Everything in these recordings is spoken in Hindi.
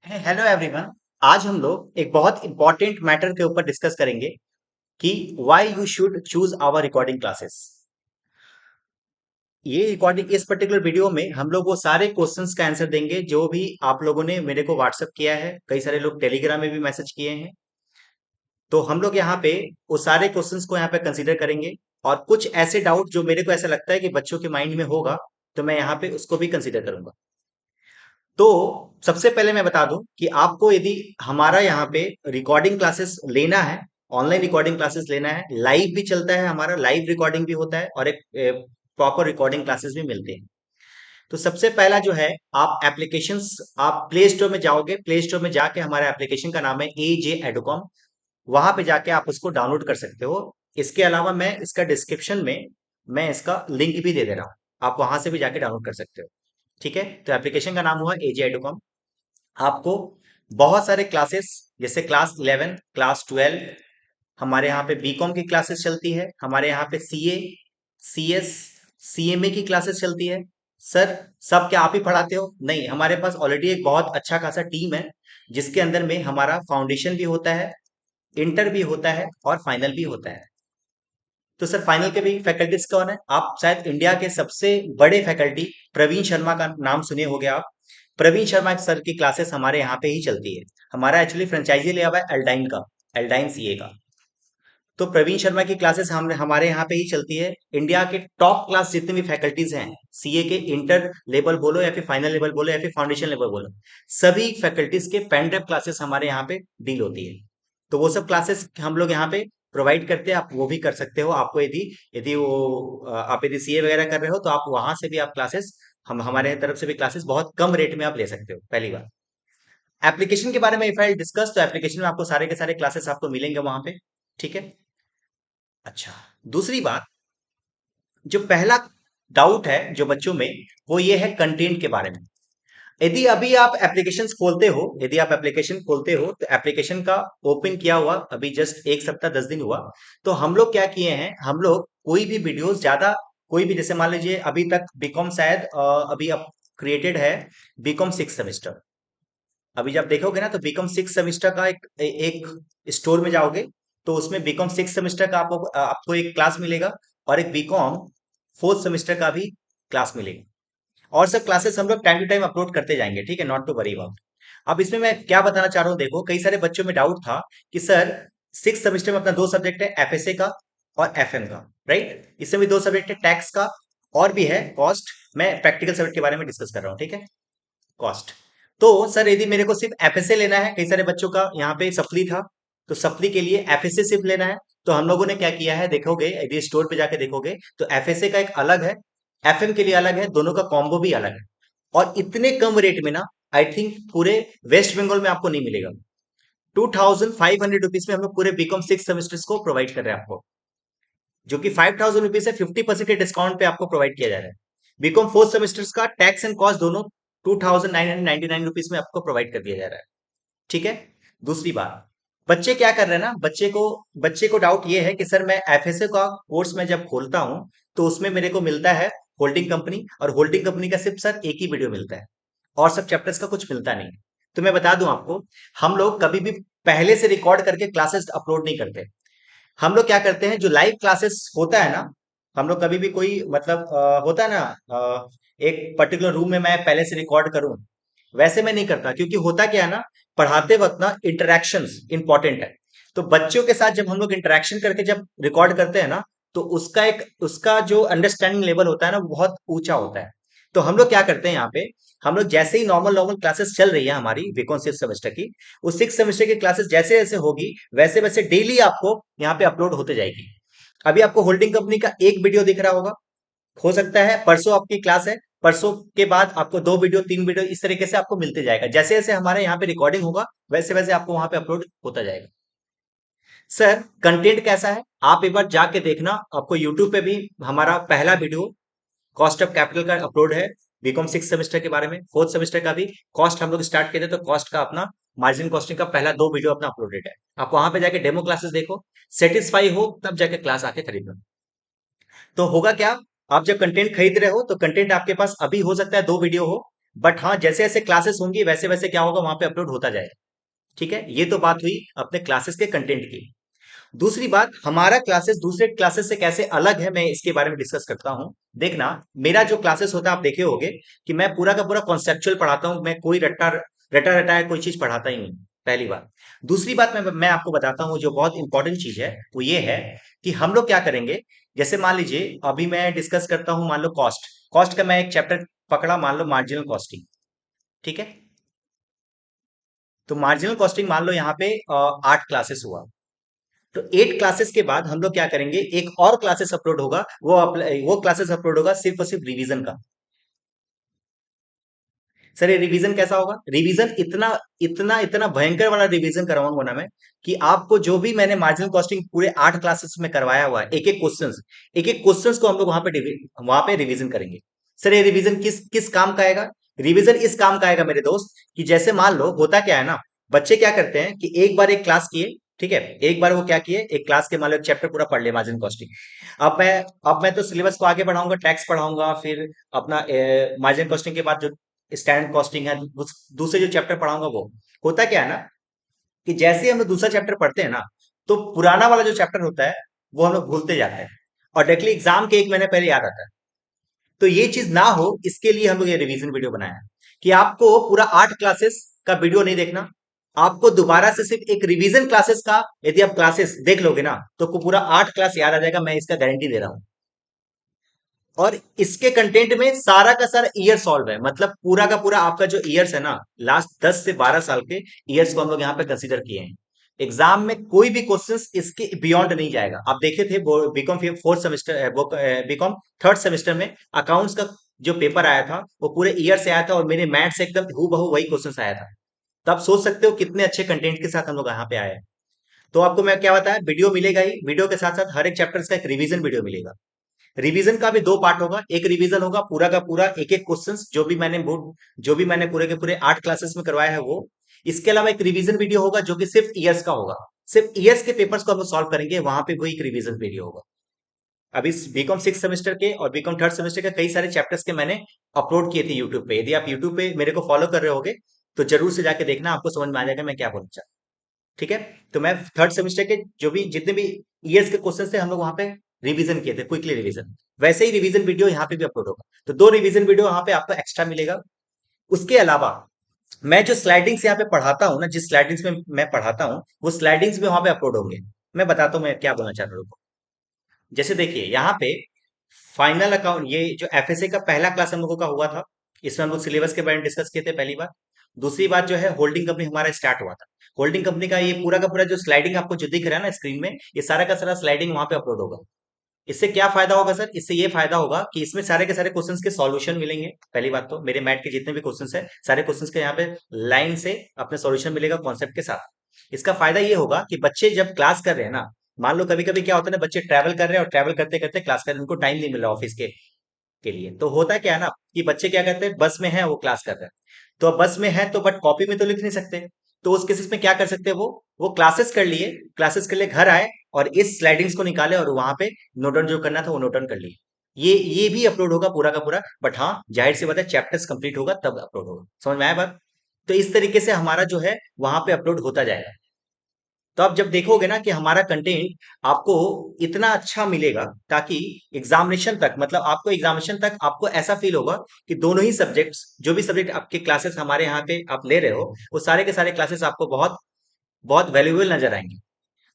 Hello everyone. आज हम लोग एक बहुत इंपॉर्टेंट मैटर के ऊपर डिस्कस करेंगे कि why you should choose our recording classes. ये रिकॉर्डिंग इस पर्टिकुलर वीडियो में हम लोग वो सारे क्वेश्चंस का आंसर देंगे जो भी आप लोगों ने मेरे को व्हाट्सअप किया है। कई सारे लोग टेलीग्राम में भी मैसेज किए हैं। तो हम लोग यहाँ पे वो सारे क्वेश्चंस को यहाँ पे कंसीडर करेंगे और कुछ ऐसे डाउट जो मेरे को ऐसा लगता है कि बच्चों के माइंड में होगा, तो मैं यहाँ पे उसको भी कंसीडर करूंगा। तो सबसे पहले मैं बता दूं कि आपको यदि हमारा यहाँ पे रिकॉर्डिंग क्लासेस लेना है, ऑनलाइन रिकॉर्डिंग क्लासेस लेना है, लाइव भी चलता है, हमारा लाइव रिकॉर्डिंग भी होता है और एक प्रॉपर रिकॉर्डिंग क्लासेस भी मिलते हैं। तो सबसे पहला जो है, आप एप्लीकेशंस, आप प्ले स्टोर में जाओगे, प्ले स्टोर में जाके हमारे एप्लीकेशन का नाम है AJ एडुकॉम, वहां पे जाके आप उसको डाउनलोड कर सकते हो। इसके अलावा मैं इसका डिस्क्रिप्शन में मैं इसका लिंक भी दे दे रहा हूँ, आप वहां से भी जाके डाउनलोड कर सकते हो। ठीक है, तो एप्लीकेशन का नाम हुआ AJ एडुकॉम। आपको बहुत सारे क्लासेस, जैसे क्लास 11, क्लास 12, हमारे यहाँ पे बीकॉम की क्लासेस चलती है, हमारे यहाँ पे CA, CS, CMA की क्लासेस चलती है। सर, सब क्या आप ही पढ़ाते हो? नहीं, हमारे पास ऑलरेडी एक बहुत अच्छा खासा टीम है जिसके अंदर में हमारा फाउंडेशन भी होता है, इंटर भी होता है और फाइनल भी होता है। तो सर, फाइनल के भी फैकल्टीज कौन है? आप शायद इंडिया के सबसे बड़े फैकल्टी प्रवीण शर्मा का नाम सुने होंगे आप। प्रवीण शर्मा सर की क्लासेस हमारे यहाँ पे ही चलती है। हमारा एक्चुअली फ्रेंचाइजी लिया हुआ है एल्डाइन का, एल्डाइन CA का। तो प्रवीण शर्मा की क्लासेस हम हमारे यहाँ पे ही चलती है। इंडिया के टॉप क्लास जितने भी फैकल्टीज हैं, CA के इंटर लेवल बोलो या फिर फाइनल लेवल बोलो या फिर फाउंडेशन लेवल बोलो, सभी फैकल्टीज के पेन ड्राइव क्लासेस हमारे यहाँ पे डील होती है। तो वो सब क्लासेस हम लोग यहाँ पे प्रोवाइड करते हैं, आप वो भी कर सकते हो। आपको यदि यदि वो आप यदि CA वगैरह कर रहे हो तो आप वहां से भी आप क्लासेस, हम हमारे तरफ से भी क्लासेस बहुत कम रेट में आप ले सकते हो। पहली बार एप्लीकेशन के बारे में इफ आई डिस्कस, तो एप्लीकेशन में आपको सारे के सारे क्लासेस आपको मिलेंगे वहां पे। ठीक है। अच्छा, दूसरी बात, जो पहला डाउट है जो बच्चों में, वो ये है कंटेंट के बारे में। यदि अभी आप एप्लीकेशन खोलते हो, यदि आप एप्लीकेशन खोलते हो तो एप्लीकेशन का ओपन किया हुआ अभी जस्ट 1 सप्ताह 10 दिन हुआ, तो हम लोग क्या किए हैं, हम लोग कोई भी वीडियोस ज्यादा, कोई भी, जैसे मान लीजिए अभी तक बीकॉम शायद अभी अब क्रिएटेड है बीकॉम 6 सेमेस्टर। अभी जब देखोगे ना तो बीकॉम 6 सेमेस्टर का एक स्टोर में जाओगे तो उसमें बीकॉम 6 सेमेस्टर का आपको एक क्लास मिलेगा और एक बीकॉम 4th सेमेस्टर का भी क्लास मिलेगा। और सब क्लासेस हम लोग टाइम टू टाइम अपलोड करते जाएंगे। ठीक है, नॉट टू वरी अबाउट। अब इसमें मैं क्या बताना चाह रहा हूँ, देखो कई सारे बच्चों में डाउट था कि सर, 6th सेमेस्टर में अपना दो सब्जेक्ट है, FSA का और FM का, राइट? इसमें भी दो सब्जेक्ट है, टैक्स का और भी है कॉस्ट। मैं प्रैक्टिकल सब्जेक्ट के बारे में डिस्कस कर रहा हूँ। ठीक है, कॉस्ट। तो सर, यदि मेरे को सिर्फ FSA लेना है, कई सारे बच्चों का यहाँ पे सप्ली था, तो सप्ली के लिए FSA सिर्फ लेना है, तो हम लोगों ने क्या किया है, देखोगे यदि स्टोर पे जाके देखोगे तो FSA का एक अलग है, FM के लिए अलग है, दोनों का कॉम्बो भी अलग है। और इतने कम रेट में ना, आई थिंक पूरे वेस्ट बंगाल में आपको नहीं मिलेगा। 2500 रुपीज में हम लोग पूरे बीकॉम 6 सेमेस्टर्स को प्रोवाइड कर रहे हैं आपको, जो कि 5000 रुपीज है, 50% के डिस्काउंट पे आपको प्रोवाइड किया जा रहा है। बीकॉम 4th सेमेस्टर्स का टैक्स एंड कॉस्ट दोनों 2999 रुपीज में आपको प्रोवाइड कर दिया जा रहा है। ठीक है। दूसरी बात, बच्चे क्या कर रहे हैं ना, बच्चे को डाउट ये है कि सर, मैं FSA का कोर्स में जब खोलता हूं तो उसमें मेरे को मिलता है होल्डिंग कंपनी, और होल्डिंग कंपनी का सिर्फ सर एक ही वीडियो मिलता है और सब चैप्टर्स का कुछ मिलता नहीं। तो मैं बता दूं आपको, हम लोग कभी भी पहले से रिकॉर्ड करके क्लासेस अपलोड नहीं करते। हम लोग क्या करते हैं, जो लाइव क्लासेस होता है ना, हम लोग कभी भी कोई मतलब होता है ना, एक पर्टिकुलर रूम में मैं पहले से रिकॉर्ड करूं, वैसे मैं नहीं करता, क्योंकि होता क्या है ना, पढ़ाते वक्त ना इंटरेक्शंस इंपॉर्टेंट है। तो बच्चों के साथ जब हम लोग इंटरेक्शन करके जब रिकॉर्ड करते हैं ना, तो उसका जो अंडरस्टैंडिंग लेवल होता है ना, वो बहुत ऊंचा होता है। तो हम लोग क्या करते हैं यहाँ पे, हम लोग जैसे ही नॉर्मल नॉर्मल क्लासेस चल रही है हमारी बीकॉम 6 सेमेस्टर की, उस 6 सेमेस्टर की क्लासेस जैसे जैसे होगी वैसे वैसे डेली आपको यहाँ पे अपलोड होते जाएगी। अभी आपको होल्डिंग कंपनी का एक वीडियो दिख रहा होगा, हो सकता है परसों आपकी क्लास है, परसों के बाद आपको 2 वीडियो 3 वीडियो इस तरीके से आपको मिलते जाएगा। जैसे जैसे हमारे यहाँ पे रिकॉर्डिंग होगा वैसे वैसे आपको वहां पे अपलोड होता जाएगा। सर, कंटेंट कैसा है, आप एक बार जाके देखना, आपको यूट्यूब पे भी हमारा पहला वीडियो कॉस्ट ऑफ कैपिटल का अपलोड है, बीकॉम 6 सेमेस्टर के बारे में। 4th सेमेस्टर का भी कॉस्ट हम लोग स्टार्ट किए थे, तो कॉस्ट का अपना मार्जिन कॉस्टिंग का पहला 2 वीडियो अपना अपलोडेड है। आप वहां पे जाके डेमो क्लासेस देखो, सेटिस्फाई हो तब जाके क्लास आके खरीदना। तो होगा क्या, आप जब कंटेंट खरीद रहे हो तो कंटेंट आपके पास अभी हो सकता है 2 वीडियो हो, बट हाँ, जैसे जैसे क्लासेस होंगी वैसे वैसे क्या होगा, वहां पे अपलोड होता जाएगा। ठीक है, ये तो बात हुई अपने क्लासेस के कंटेंट की। दूसरी बात, हमारा क्लासेस दूसरे क्लासेस से कैसे अलग है, मैं इसके बारे में डिस्कस करता हूँ। देखना, मेरा जो क्लासेस होता है आप देखे होगे कि मैं पूरा का पूरा कॉन्सेप्चुअल पढ़ाता हूँ, मैं कोई रट्टा रटा रटाया कोई चीज पढ़ाता ही नहीं। पहली बात। दूसरी बात, मैं आपको बताता हूँ जो बहुत इंपॉर्टेंट चीज है, वो ये है कि हम लोग क्या करेंगे। जैसे मान लीजिए अभी मैं डिस्कस करता हूँ, मान लो कॉस्ट। कॉस्ट का मैं एक चैप्टर पकड़ा, मान लो मार्जिनल कॉस्टिंग। ठीक है, तो मार्जिनल कॉस्टिंग मान लो यहाँ पे 8 क्लासेस हुआ। तो 8 क्लासेस के बाद हम लोग क्या करेंगे, एक और क्लासेस अपलोड होगा, वो क्लासेस अपलोड होगा सिर्फ और सिर्फ रिवीजन का। सर ये रिवीजन कैसा होगा, रिवीजन इतना इतना इतना भयंकर वाला रिवीजन करवाऊंगा ना मैं, कि आपको जो भी मैंने मार्जिनल कॉस्टिंग पूरे 8 क्लासेस में करवाया हुआ है, एक एक क्वेश्चंस को हम लोग वहां पे रिवीजन करेंगे। सर ये रिवीजन किस किस काम का आएगा, रिवीजन इस काम का आएगा मेरे दोस्त, कि जैसे मान लो होता क्या है ना, बच्चे क्या करते हैं कि एक बार एक क्लास किए। ठीक है, एक बार वो क्या किए, एक क्लास के मान लो एक चैप्टर पूरा पढ़ लिया मार्जिनल कॉस्टिंग। अब मैं तो सिलेबस को आगे बढ़ाऊंगा, टैक्स पढ़ाऊंगा, फिर अपना मार्जिनल कॉस्टिंग के बाद जो स्टैंडर्ड कॉस्टिंग है, दूसरे जो चैप्टर पढ़ाऊंगा वो। होता क्या है ना, कि जैसे ही हम लोग दूसरा चैप्टर पढ़ते हैं ना, तो पुराना वाला जो चैप्टर होता है वो हम लोग भूलते जाते हैं, और डायरेक्टली एग्जाम के 1 महीने पहले याद आता है। तो ये चीज ना हो, इसके लिए हम लोग ये रिवीजन वीडियो बनाया है, कि आपको पूरा 8 क्लासेस का वीडियो नहीं देखना। आपको दोबारा से सिर्फ एक रिवीजन क्लासेस का, यदि आप क्लासेस देख लोगे ना, तो आपको पूरा 8 क्लास याद आ जाएगा, मैं इसका गारंटी दे रहा हूँ। और इसके कंटेंट में सारा का सारा ईयर सॉल्व है, मतलब पूरा का पूरा आपका जो ईयर्स है ना, लास्ट 10 से 12 साल के ईयर्स को हम लोग यहाँ पे कंसीडर किए हैं। एग्जाम में कोई भी क्वेश्चंस इसके बियॉन्ड नहीं जाएगा। आप देखे थे B Com 4th semester, B Com 3rd semester में अकाउंट्स का जो पेपर आया था, वो पूरे ईयर से आया था, और मेरे मैथ से एकदम हूबहू वही क्वेश्चंस आया था। तो आप सोच सकते हो कितने अच्छे कंटेंट के साथ हम लोग यहाँ पे आए हैं। तो आपको मैं क्या बताया, वीडियो मिलेगा ही, वीडियो के साथ साथ हर एक चैप्टर का एक रिवीजन वीडियो मिलेगा। रिवीजन का भी 2 पार्ट होगा, एक रिवीजन होगा पूरा का पूरा एक एक क्वेश्चंस जो भी मैंने पूरे के पूरे 8 क्लासेस में करवाया है वो। इसके अलावा एक रिवीजन वीडियो होगा जो कि सिर्फ ईयर्स का होगा, सिर्फ ईयर्स के पेपर्स को हम सॉल्व करेंगे, वहां पे कोई एक रिवीजन वीडियो होगा। अभी बीकॉम 6th सेमेस्टर के और बीकॉम 3rd सेमेस्टर के कई सारे चैप्टर्स के मैंने अपलोड किए थे यूट्यूब पे, यदि आप यूट्यूब पे मेरे को फॉलो कर रहे होगे तो जरूर से जाके देखना, आपको समझ में आ जाएगा मैं क्या बोलना चाहता हूं। ठीक है, तो मैं 3rd सेमेस्टर के जो भी जितने भी ईयर्स के क्वेश्चन थे हम लोग वहां पे रिवीजन किए थे, क्विकली रिवीजन। वैसे ही रिवीजन वीडियो यहाँ पे भी अपलोड होगा, तो 2 रिवीजन वीडियो यहाँ पे आपको एक्स्ट्रा मिलेगा। उसके अलावा मैं जो स्लाइडिंग्स यहाँ पे पढ़ाता हूँ ना, जिस स्लाइडिंग्स में मैं पढ़ाता हूँ, वो स्लाइडिंग्स भी वहां पे अपलोड होंगे। मैं बताता हूँ मैं क्या बोलना चाह रहा हूँ। जैसे देखिए यहाँ पे फाइनल अकाउंट, ये जो एफएसए का पहला क्लास हम लोगों का हुआ था, इसमें हम लोग सिलेबस के बारे में डिस्कस किए थे पहली बार। दूसरी बात जो है, होल्डिंग कंपनी हमारा स्टार्ट हुआ था। होल्डिंग कंपनी का ये पूरा का पूरा जो स्लाइडिंग आपको जो दिख रहा है ना स्क्रीन में, ये सारा का सारा स्लाइडिंग वहां पे अपलोड होगा। इससे क्या फायदा होगा सर, इससे ये फायदा होगा कि इसमें सारे के सारे क्वेश्चंस के सॉल्यूशन मिलेंगे। पहली बात तो मेरे मैथ के जितने भी क्वेश्चंस है, सारे क्वेश्चंस के यहाँ पे लाइन से अपने सॉल्यूशन मिलेगा कॉन्सेप्ट के साथ। इसका फायदा ये होगा कि बच्चे जब क्लास कर रहे हैं ना, मान लो कभी कभी क्या होता है ना, बच्चे ट्रैवल कर रहे हैं और ट्रैवल करते करते क्लास कर रहे हैं, उनको टाइम नहीं मिल रहा ऑफिस के लिए। तो होता क्या है ना, कि बच्चे क्या करते हैं, बस में है वो क्लास कर रहे हैं, तो अब बस में है तो बट कॉपी में तो लिख नहीं सकते। तो उस केसेस में क्या कर सकते हैं, वो क्लासेस कर लिए, क्लासेस के लिए घर आए और इस स्लाइडिंग्स को निकाले और वहां पे नोट डाउन जो करना था वो नोट डाउन कर लिए। ये भी अपलोड होगा पूरा का पूरा, बट हाँ जाहिर सी बात है चैप्टर्स कंप्लीट होगा तब अपलोड होगा। समझ में आया बात। तो इस तरीके से हमारा जो है वहां पे अपलोड होता जाएगा। तो आप जब देखोगे ना कि हमारा कंटेंट आपको इतना अच्छा मिलेगा, ताकि एग्जामिनेशन तक, मतलब आपको एग्जामिनेशन तक आपको ऐसा फील होगा कि दोनों ही सब्जेक्ट्स, जो भी सब्जेक्ट आपके क्लासेस हमारे यहाँ पे आप ले रहे हो, वो सारे के सारे क्लासेस आपको बहुत बहुत वैल्यूएबल नजर आएंगे।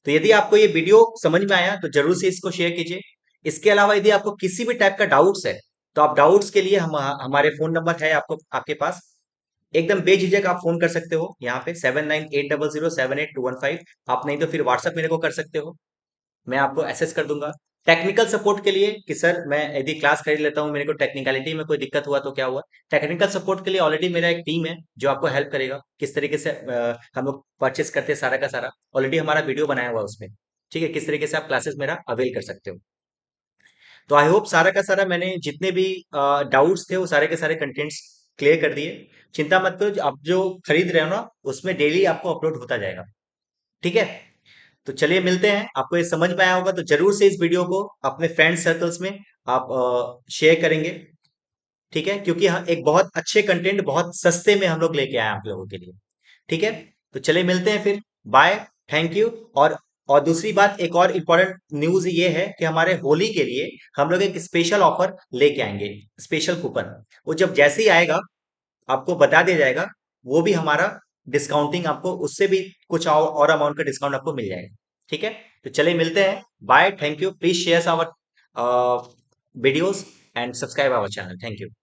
तो यदि आपको ये वीडियो समझ में आया तो जरूर से इसको शेयर कीजिए। इसके अलावा यदि आपको किसी भी टाइप का डाउट्स है, तो आप डाउट्स के लिए हमारे फोन नंबर है आपको आपके पास, एकदम बेझिझक आप फोन कर सकते हो यहाँ पे 7980078215। आप नहीं तो फिर व्हाट्सएप मेरे को कर सकते हो, मैं आपको एसेस कर दूंगा। टेक्निकल सपोर्ट के लिए कि सर मैं यदि क्लास खरीद लेता हूँ, मेरे को टेक्निकलिटी में कोई दिक्कत हुआ तो क्या हुआ, टेक्निकल सपोर्ट के लिए ऑलरेडी मेरा एक टीम है जो आपको हेल्प करेगा, किस तरीके से हम लोग परचेस करते हैं सारा का सारा। ऑलरेडी हमारा वीडियो बनाया हुआ है उसमें। ठीक है, किस तरीके से आप क्लासेस मेरा अवेल कर सकते हो। तो आई होप सारा का सारा मैंने जितने भी डाउट्स थे वो सारे के सारे कंटेंट्स क्लियर कर दिए। चिंता मत करो, आप जो खरीद रहे हो ना उसमें डेली आपको अपलोड होता जाएगा। ठीक है, तो चलिए मिलते हैं। आपको ये समझ में आया होगा तो जरूर से इस वीडियो को अपने फ्रेंड सर्कल्स में आप शेयर करेंगे। ठीक है, क्योंकि एक बहुत अच्छे कंटेंट बहुत सस्ते में हम लोग लेके आए हैं आप लोगों के लिए। ठीक है, तो चलिए मिलते हैं फिर। बाय। Thank you. और दूसरी बात, एक और इम्पोर्टेंट न्यूज ये है कि हमारे होली के लिए हम लोग एक स्पेशल ऑफर लेके आएंगे, स्पेशल कूपन। वो जब जैसे ही आएगा आपको बता दिया जाएगा। वो भी हमारा डिस्काउंटिंग आपको उससे भी कुछ और अमाउंट का डिस्काउंट आपको मिल जाएगा। ठीक है, तो चलिए मिलते हैं। Bye. Thank you. Please share our videos and subscribe our channel. Thank you.